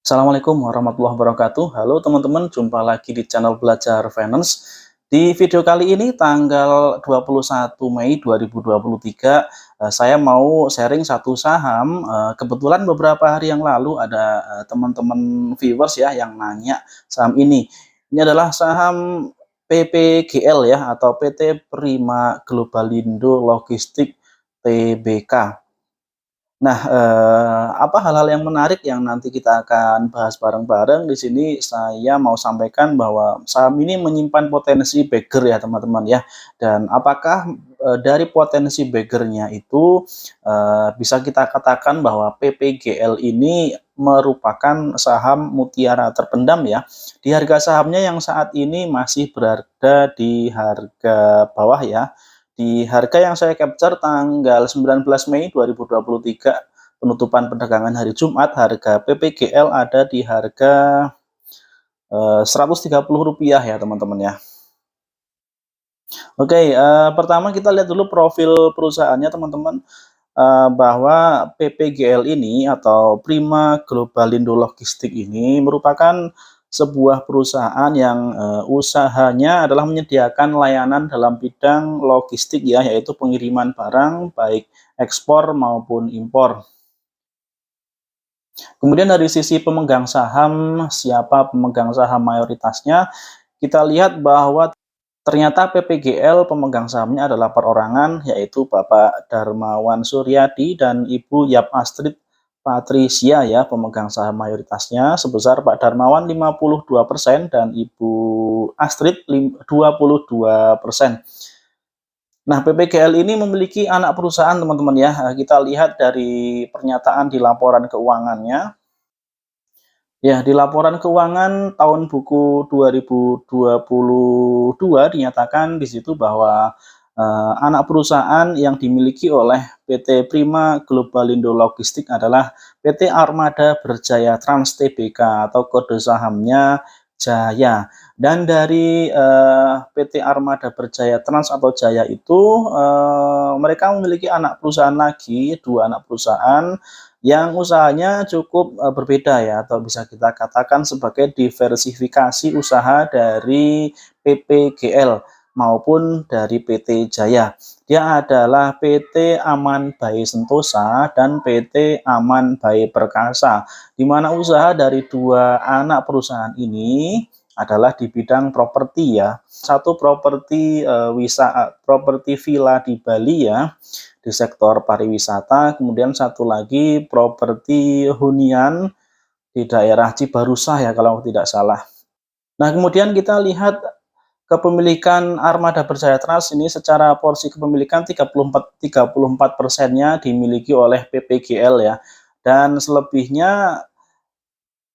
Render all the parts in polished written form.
Assalamualaikum warahmatullahi wabarakatuh. Halo teman-teman, jumpa lagi di channel Belajar Finance. Di video kali ini tanggal 21 Mei 2023, saya mau sharing satu saham. Kebetulan beberapa hari yang lalu ada teman-teman viewers ya yang nanya saham ini. Ini adalah saham PPGL ya, atau PT Prima Globalindo Logistik Tbk. Nah, apa hal-hal yang menarik yang nanti kita akan bahas bareng-bareng di sini. Saya mau sampaikan bahwa saham ini menyimpan potensi bagger ya teman-teman ya. Dan apakah dari potensi baggernya itu bisa kita katakan bahwa PPGL ini merupakan saham mutiara terpendam ya. Di harga sahamnya yang saat ini masih berada di harga bawah ya. Di harga yang saya capture tanggal 19 Mei 2023, penutupan perdagangan hari Jumat, harga PPGL ada di harga Rp130 ya teman-teman ya. Oke, pertama kita lihat dulu profil perusahaannya teman-teman, bahwa PPGL ini atau Prima Globalindo Logistik ini merupakan sebuah perusahaan yang usahanya adalah menyediakan layanan dalam bidang logistik ya, yaitu pengiriman barang baik ekspor maupun impor. Kemudian dari sisi pemegang saham, siapa pemegang saham mayoritasnya, kita lihat bahwa ternyata PPGL pemegang sahamnya adalah perorangan, yaitu Bapak Darmawan Suryadi dan Ibu Yap Astrid Patricia ya, pemegang saham mayoritasnya sebesar Pak Darmawan 52% dan Ibu Astrid 22%. Nah, PPGL ini memiliki anak perusahaan teman-teman ya. Kita lihat dari pernyataan di laporan keuangannya. Ya, di laporan keuangan tahun buku 2022 dinyatakan di situ bahwa anak perusahaan yang dimiliki oleh PT Prima Globalindo Logistik adalah PT Armada Berjaya Trans Tbk atau kode sahamnya Jaya. Dan dari PT Armada Berjaya Trans atau Jaya itu mereka memiliki anak perusahaan lagi, dua anak perusahaan yang usahanya cukup berbeda ya, atau bisa kita katakan sebagai diversifikasi usaha dari PPGL maupun dari PT Jaya. Dia adalah PT Aman Bae Sentosa dan PT Aman Bae Perkasa, di mana usaha dari dua anak perusahaan ini adalah di bidang properti ya. Satu properti properti villa di Bali ya, di sektor pariwisata, kemudian satu lagi properti hunian di daerah Cibarusah ya kalau tidak salah. Nah, kemudian kita lihat kepemilikan Armada Berjaya Trans ini secara porsi kepemilikan 34%-nya dimiliki oleh PPGL ya. Dan selebihnya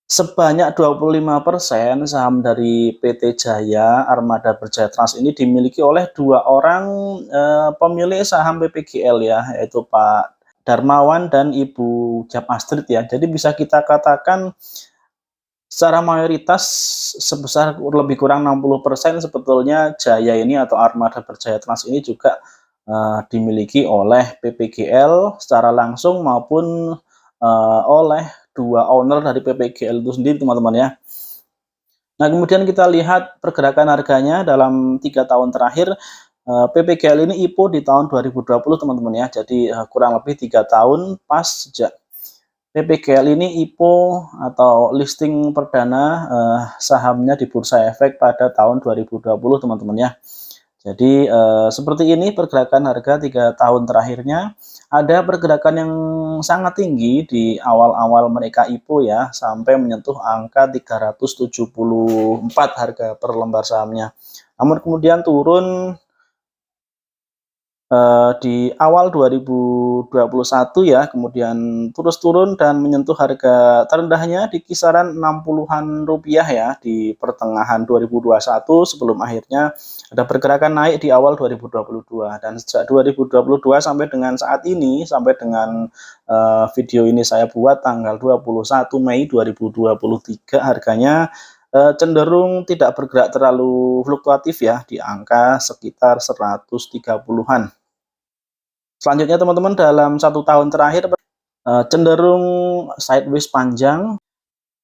sebanyak 25% saham dari PT Jaya Armada Berjaya Trans ini dimiliki oleh dua orang pemilik saham PPGL ya, yaitu Pak Darmawan dan Ibu Jap Astrid ya. Jadi bisa kita katakan secara mayoritas sebesar lebih kurang 60% sebetulnya Jaya ini atau Armada Berjaya Trans ini juga dimiliki oleh PPGL secara langsung maupun oleh dua owner dari PPGL itu sendiri teman-teman ya. Nah, kemudian kita lihat pergerakan harganya dalam 3 tahun terakhir. PPGL ini IPO di tahun 2020 teman-teman ya, jadi kurang lebih 3 tahun pas sejak PPGL ini IPO atau listing perdana sahamnya di Bursa Efek pada tahun 2020 teman-teman ya. Jadi seperti ini pergerakan harga 3 tahun terakhirnya. Ada pergerakan yang sangat tinggi di awal-awal mereka IPO ya, sampai menyentuh angka 374 harga per lembar sahamnya. Namun kemudian turun di awal 2021 ya, kemudian terus turun dan menyentuh harga terendahnya di kisaran 60-an rupiah ya di pertengahan 2021 sebelum akhirnya ada pergerakan naik di awal 2022. Dan sejak 2022 sampai dengan saat ini, sampai dengan video ini saya buat tanggal 21 Mei 2023, harganya cenderung tidak bergerak terlalu fluktuatif ya, di angka sekitar 130-an. Selanjutnya teman-teman, dalam 1 tahun terakhir cenderung sideways panjang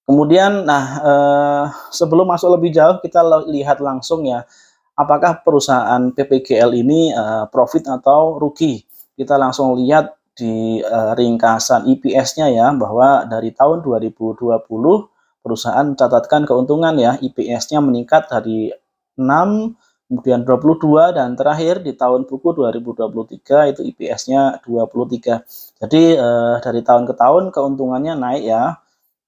Kemudian, nah, sebelum masuk lebih jauh kita lihat langsung ya, apakah perusahaan PPGL ini, profit atau rugi. Kita langsung lihat di, ringkasan EPS-nya ya, bahwa dari tahun 2020 perusahaan mencatatkan keuntungan ya, EPS-nya meningkat dari 6, kemudian 22, dan terakhir di tahun buku 2023 itu EPS-nya 23. Jadi, dari tahun ke tahun keuntungannya naik ya.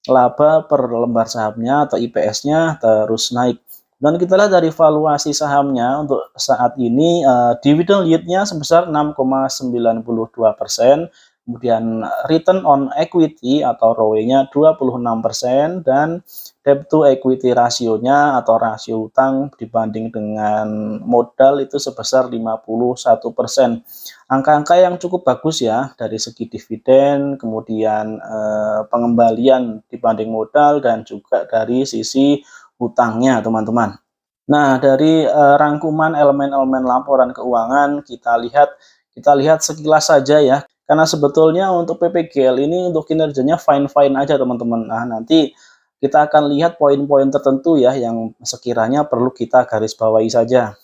Laba per lembar sahamnya atau IPS-nya terus naik. Dan kita lihat dari valuasi sahamnya untuk saat ini, dividend yield-nya sebesar 6,92%, kemudian return on equity atau ROE-nya 26%, dan debt to equity rasionya atau rasio utang dibanding dengan modal itu sebesar 51%. Angka-angka yang cukup bagus ya dari segi dividen, kemudian, pengembalian dibanding modal, dan juga dari sisi hutangnya, teman-teman. Nah, dari, rangkuman elemen-elemen laporan keuangan kita lihat sekilas saja ya, karena sebetulnya untuk PPGL ini untuk kinerjanya fine-fine aja, teman-teman. Nah, nanti kita akan lihat poin-poin tertentu ya yang sekiranya perlu kita garis bawahi saja.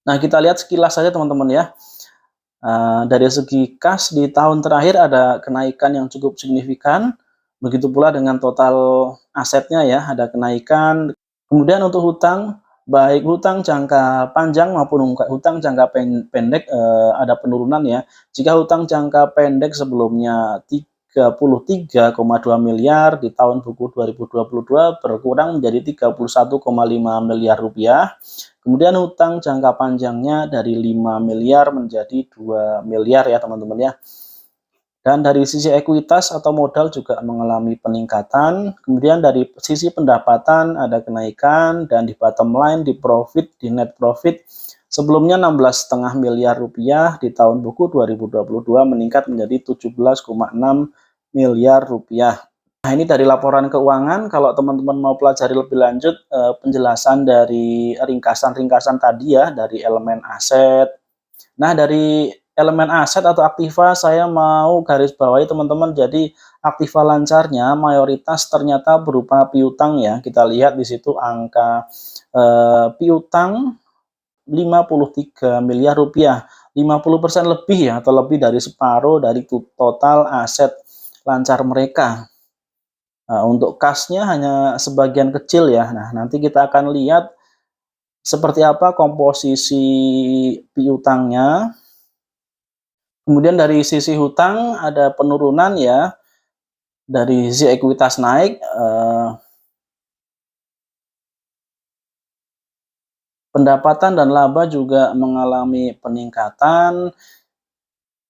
Nah, kita lihat sekilas saja, teman-teman ya. Dari segi kas di tahun terakhir ada kenaikan yang cukup signifikan, begitu pula dengan total asetnya ya, ada kenaikan. Kemudian untuk hutang, baik hutang jangka panjang maupun hutang jangka pendek, ada penurunan ya. Jika hutang jangka pendek sebelumnya 33,2 miliar di tahun buku 2022 berkurang menjadi 31,5 miliar rupiah. Kemudian hutang jangka panjangnya dari 5 miliar menjadi 2 miliar ya, teman-teman ya. Dan dari sisi ekuitas atau modal juga mengalami peningkatan. Kemudian dari sisi pendapatan ada kenaikan, dan di bottom line, di profit, di net profit sebelumnya 16,5 miliar rupiah di tahun buku 2022 meningkat menjadi 17,6 miliar rupiah. Nah, ini dari laporan keuangan. Kalau teman-teman mau pelajari lebih lanjut, penjelasan dari ringkasan-ringkasan tadi ya, dari elemen aset. Nah, dari elemen aset atau aktiva saya mau garis bawahi, teman-teman. Jadi aktiva lancarnya mayoritas ternyata berupa piutang ya. Kita lihat di situ angka, piutang 53 miliar rupiah, 50% lebih ya, atau lebih dari separuh dari total aset lancar mereka. Untuk kasnya hanya sebagian kecil ya. Nah, nanti kita akan lihat seperti apa komposisi piutangnya. Kemudian dari sisi hutang ada penurunan ya, dari sisi ekuitas naik, pendapatan dan laba juga mengalami peningkatan.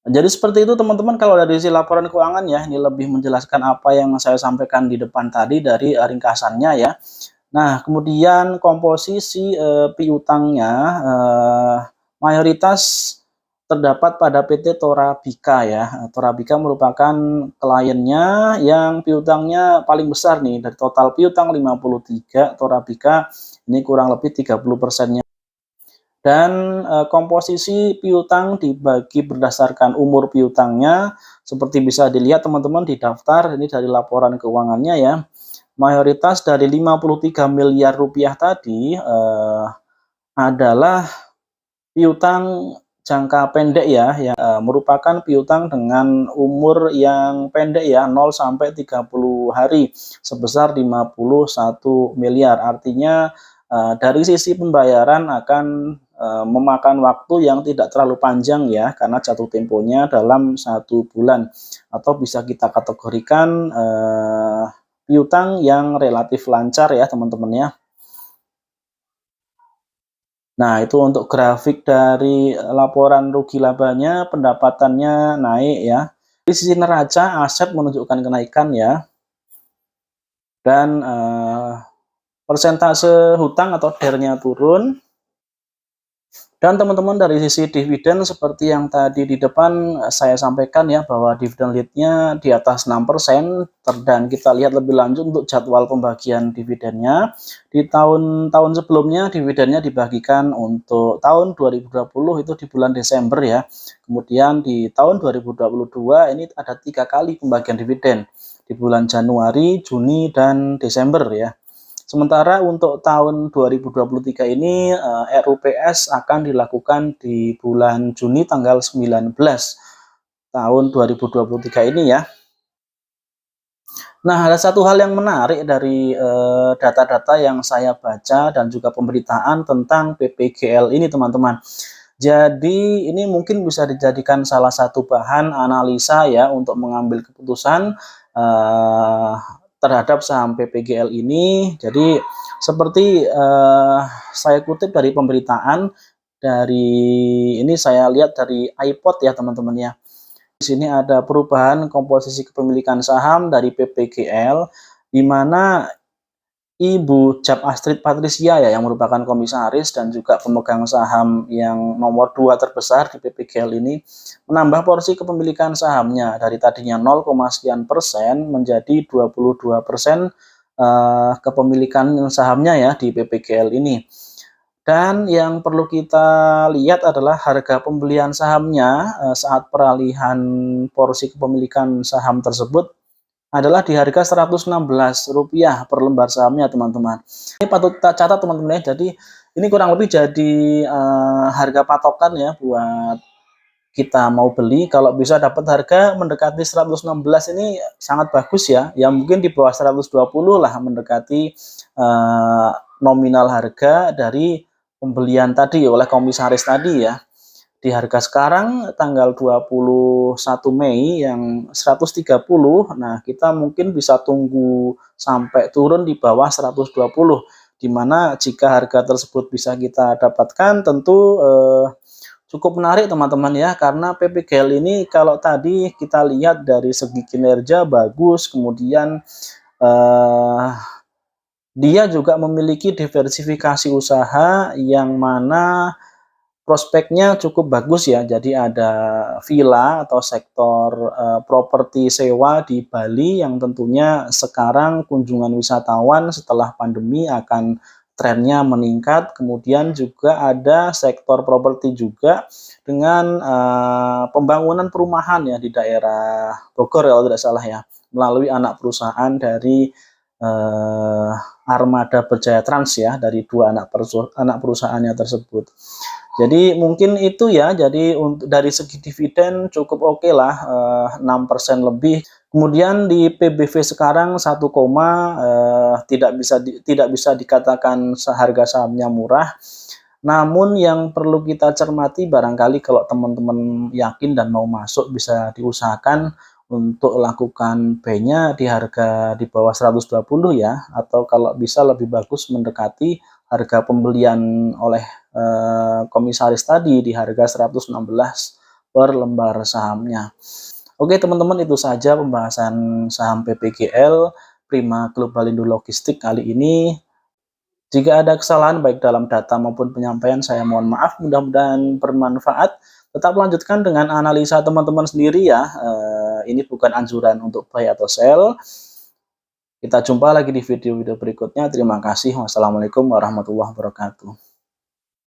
Jadi seperti itu, teman-teman, kalau dari sisi laporan keuangan ya, ini lebih menjelaskan apa yang saya sampaikan di depan tadi dari, ringkasannya ya. Nah, kemudian komposisi, piutangnya, mayoritas terdapat pada PT Torabika ya. Torabika merupakan kliennya yang piutangnya paling besar nih, dari total piutang 53, Torabika ini kurang lebih 30%-nya. Dan, komposisi piutang dibagi berdasarkan umur piutangnya, seperti bisa dilihat teman-teman di daftar, ini dari laporan keuangannya ya. Mayoritas dari 53 miliar rupiah tadi, adalah piutang jangka pendek ya, yang, merupakan piutang dengan umur yang pendek ya, 0 sampai 30 hari, sebesar 51 miliar. Artinya, dari sisi pembayaran akan, memakan waktu yang tidak terlalu panjang ya, karena jatuh temponya dalam 1 bulan, atau bisa kita kategorikan, piutang yang relatif lancar ya, teman-teman ya. Nah, itu untuk grafik dari laporan rugi labanya, pendapatannya naik ya. Di sisi neraca, aset menunjukkan kenaikan ya, dan, persentase hutang atau DER-nya turun. Dan teman-teman dari sisi dividen seperti yang tadi di depan saya sampaikan ya, bahwa dividen yield-nya di atas 6%, dan kita lihat lebih lanjut untuk jadwal pembagian dividennya. Di tahun-tahun sebelumnya dividennya dibagikan untuk tahun 2020 itu di bulan Desember ya. Kemudian di tahun 2022 ini ada 3 kali pembagian dividen. di bulan Januari, Juni, dan Desember ya. Sementara untuk tahun 2023 ini RUPS akan dilakukan di bulan Juni tanggal 19 tahun 2023 ini ya. Nah, ada satu hal yang menarik dari data-data yang saya baca dan juga pemberitaan tentang PPGL ini, teman-teman. Jadi, ini mungkin bisa dijadikan salah satu bahan analisa ya untuk mengambil keputusan terhadap saham PPGL ini. Jadi, seperti saya kutip dari pemberitaan ini saya lihat dari iPod ya, teman-teman ya. Di sini ada perubahan komposisi kepemilikan saham dari PPGL, di mana Ibu Cap Astrid Patricia ya, yang merupakan komisaris dan juga pemegang saham yang nomor 2 terbesar di PPGL ini, menambah porsi kepemilikan sahamnya dari tadinya 0, sekian persen menjadi 22% kepemilikan sahamnya ya di PPGL ini. Dan yang perlu kita lihat adalah harga pembelian sahamnya saat peralihan porsi kepemilikan saham tersebut adalah di harga Rp116 per lembar sahamnya, teman-teman. Ini patut kita catat, teman-teman ya. Jadi ini kurang lebih jadi harga patokan ya buat kita mau beli. Kalau bisa dapat harga mendekati 116 ini sangat bagus ya. Ya mungkin di bawah 120 lah mendekati nominal harga dari pembelian tadi oleh komisaris tadi ya. Di harga sekarang tanggal 21 Mei yang 130, nah kita mungkin bisa tunggu sampai turun di bawah 120, di mana jika harga tersebut bisa kita dapatkan tentu cukup menarik, teman-teman ya, karena PPGL ini kalau tadi kita lihat dari segi kinerja bagus, kemudian dia juga memiliki diversifikasi usaha yang mana prospeknya cukup bagus ya. Jadi ada villa atau sektor properti sewa di Bali yang tentunya sekarang kunjungan wisatawan setelah pandemi akan trennya meningkat. Kemudian juga ada sektor properti juga dengan pembangunan perumahan ya di daerah Bogor kalau tidak salah ya, melalui anak perusahaan dari Armada Berjaya Trans ya, dari dua anak perusahaannya tersebut. Jadi mungkin itu ya, jadi dari segi dividen cukup oke lah, 6% lebih. Kemudian di PBV sekarang 1, tidak bisa dikatakan harga sahamnya murah. Namun yang perlu kita cermati barangkali kalau teman-teman yakin dan mau masuk bisa diusahakan untuk lakukan buy-nya di harga di bawah 120 ya, atau kalau bisa lebih bagus mendekati harga pembelian oleh komisaris tadi di harga 116 per lembar sahamnya. Oke teman-teman, itu saja pembahasan saham PPGL Prima Globalindo Logistik kali ini. Jika ada kesalahan baik dalam data maupun penyampaian, saya mohon maaf. Mudah-mudahan bermanfaat. Tetap lanjutkan dengan analisa teman-teman sendiri ya. Ini bukan anjuran untuk buy atau sell. Kita jumpa lagi di video-video berikutnya. Terima kasih. Wassalamualaikum warahmatullahi wabarakatuh.